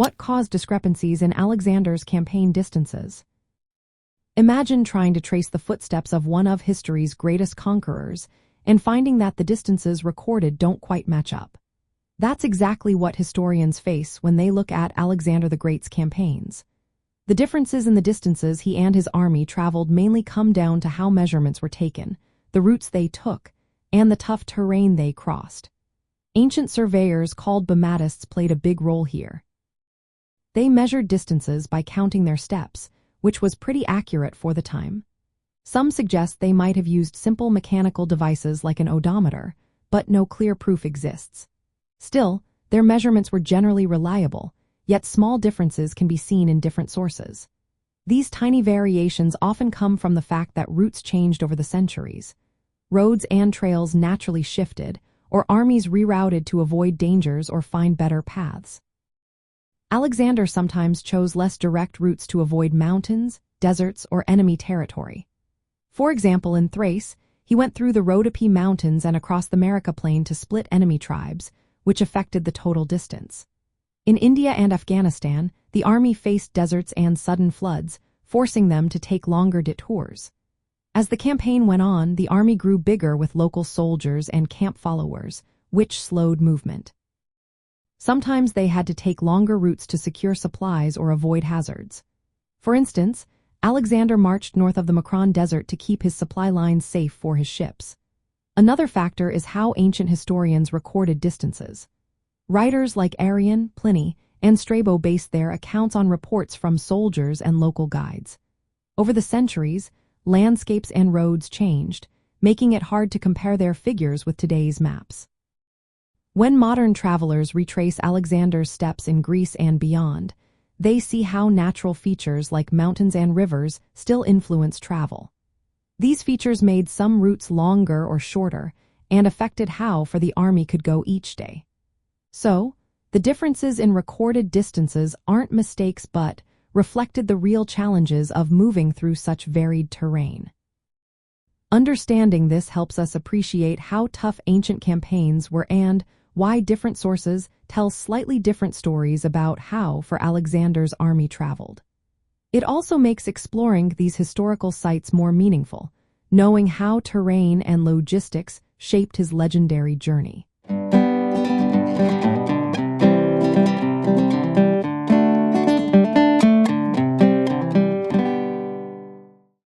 What caused discrepancies in Alexander's campaign distances? Imagine trying to trace the footsteps of one of history's greatest conquerors and finding that the distances recorded don't quite match up. That's exactly what historians face when they look at Alexander the Great's campaigns. The differences in the distances he and his army traveled mainly come down to how measurements were taken, the routes they took, and the tough terrain they crossed. Ancient surveyors called bematists played a big role here. They measured distances by counting their steps, which was pretty accurate for the time. Some suggest they might have used simple mechanical devices like an odometer, but no clear proof exists. Still, their measurements were generally reliable, yet small differences can be seen in different sources. These tiny variations often come from the fact that routes changed over the centuries. Roads and trails naturally shifted, or armies rerouted to avoid dangers or find better paths. Alexander sometimes chose less direct routes to avoid mountains, deserts, or enemy territory. For example, in Thrace, he went through the Rhodope Mountains and across the Marika Plain to split enemy tribes, which affected the total distance. In India and Afghanistan, the army faced deserts and sudden floods, forcing them to take longer detours. As the campaign went on, the army grew bigger with local soldiers and camp followers, which slowed movement. Sometimes they had to take longer routes to secure supplies or avoid hazards. For instance, Alexander marched north of the Makron Desert to keep his supply lines safe for his ships. Another factor is how ancient historians recorded distances. Writers like Arrian, Pliny, and Strabo based their accounts on reports from soldiers and local guides. Over the centuries, landscapes and roads changed, making it hard to compare their figures with today's maps. When modern travelers retrace Alexander's steps in Greece and beyond, they see how natural features like mountains and rivers still influence travel. These features made some routes longer or shorter and affected how far the army could go each day. So, the differences in recorded distances aren't mistakes but reflected the real challenges of moving through such varied terrain. Understanding this helps us appreciate how tough ancient campaigns were and why different sources tell slightly different stories about how far Alexander's army traveled. It also makes exploring these historical sites more meaningful, knowing how terrain and logistics shaped his legendary journey.